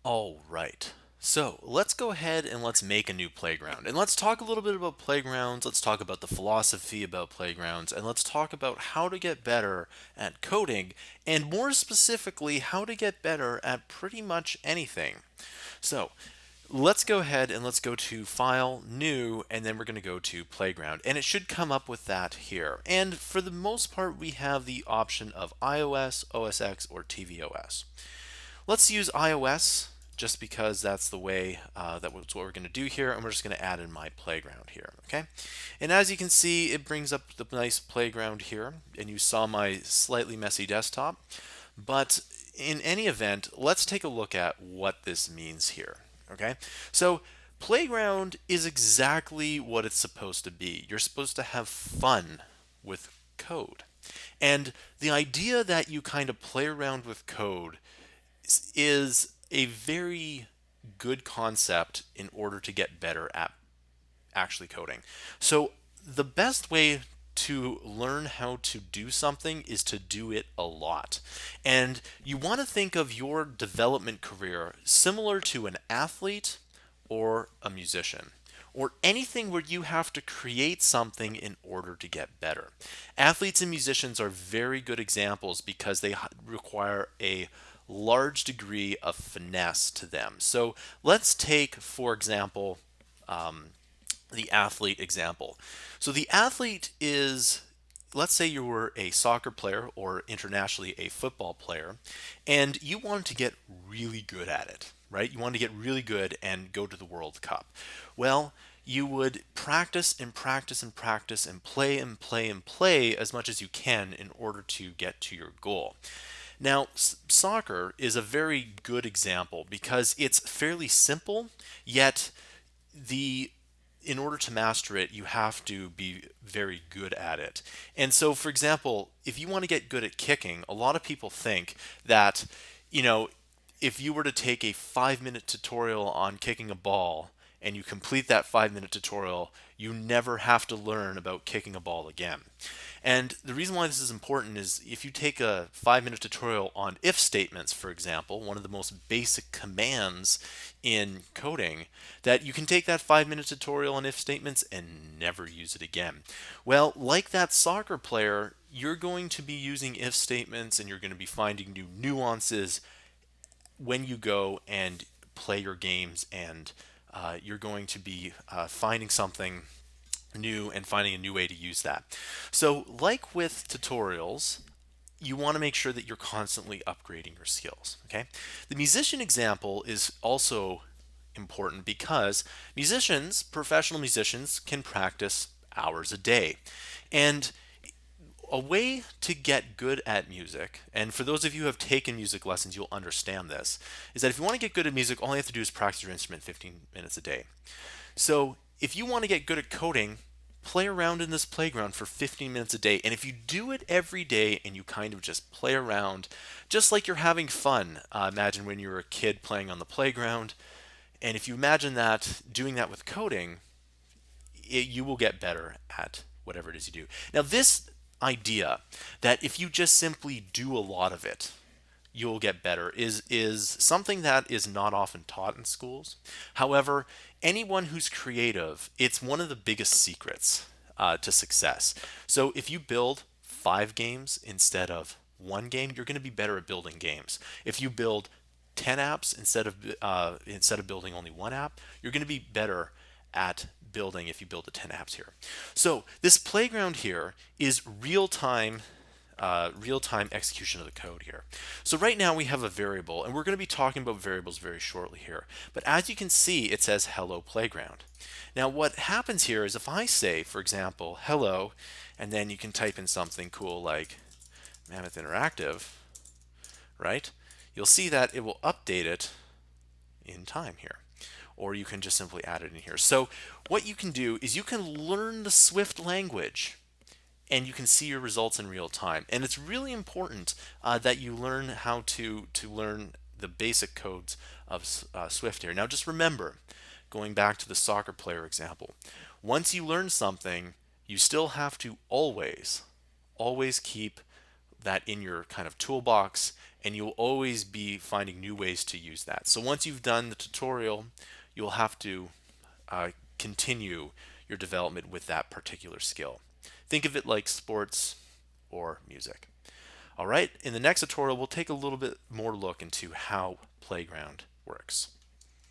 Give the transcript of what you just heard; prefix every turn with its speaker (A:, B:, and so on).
A: All right. So let's go ahead and let's make a new playground. And let's talk a little bit about playgrounds. Let's talk about the philosophy about playgrounds. And let's talk about how to get better at coding. And more specifically, how to get better at pretty much anything. So let's go ahead and let's go to File, New, and then we're going to go to Playground. And it should come up with that here. And for the most part, we have the option of iOS, OS X, or tvOS. Let's use iOS just because that's the way that's what we're going to do here, and we're just going to add in my playground here. Okay, and as you can see, it brings up the nice playground here, and you saw my slightly messy desktop. But in any event, let's take a look at what this means here. Okay, so playground is exactly what it's supposed to be. You're supposed to have fun with code. And the idea that you kind of play around with code is a very good concept in order to get better at actually coding. So the best way to learn how to do something is to do it a lot. And you want to think of your development career similar to an athlete or a musician or anything where you have to create something in order to get better. Athletes and musicians are very good examples because they require a large degree of finesse to them. So let's take, for example, the athlete example. So the athlete is, let's say you were a soccer player or internationally a football player, and you wanted to get really good at it, right? You wanted to get really good and go to the World Cup. Well, you would practice and practice and practice and play and play and play as much as you can in order to get to your goal. Now, soccer is a very good example because it's fairly simple, yet the in order to master it, you have to be very good at it. And so, for example, if you want to get good at kicking, a lot of people think that, you know, if you were to take a 5 minute tutorial on kicking a ball and you complete that 5 minute tutorial, you never have to learn about kicking a ball again. And the reason why this is important is if you take a 5 minute tutorial on if statements, for example, one of the most basic commands in coding, that you can take that 5 minute tutorial on if statements and never use it again. Well, like that soccer player, you're going to be using if statements and you're going to be finding new nuances when you go and play your games, and you're going to be finding something new and finding a new way to use that. So, like with tutorials, you want to make sure that you're constantly upgrading your skills. Okay, the musician example is also important because musicians, professional musicians, can practice hours a day, and a way to get good at music, and for those of you who have taken music lessons, you'll understand this, is that if you want to get good at music, all you have to do is practice your instrument 15 minutes a day. So if you want to get good at coding, play around in this playground for 15 minutes a day. And if you do it every day and you kind of just play around, just like you're having fun, imagine when you were a kid playing on the playground. And if you imagine that, doing that with coding, you will get better at whatever it is you do. Now, this idea that if you just simply do a lot of it, you'll get better is something that is not often taught in schools. However, anyone who's creative, it's one of the biggest secrets to success. So if you build 5 games instead of 1 game, you're going to be better at building games. If you build 10 apps instead of building only 1 app, you're going to be better at building if you build the 10 apps here. So this playground here is real-time execution of the code here. So right now we have a variable, and we're going to be talking about variables very shortly here. But as you can see, it says hello playground. Now what happens here is if I say, for example, hello, and then you can type in something cool like Mammoth Interactive, right? You'll see that it will update it in time here. Or you can just simply add it in here. So what you can do is you can learn the Swift language and you can see your results in real time. And it's really important that you learn how to learn the basic codes of Swift here. Now just remember, going back to the soccer player example, once you learn something, you still have to always keep that in your kind of toolbox and you'll always be finding new ways to use that. So once you've done the tutorial, you'll have to continue your development with that particular skill. Think of it like sports or music. All right, in the next tutorial, we'll take a little bit more look into how Playground works.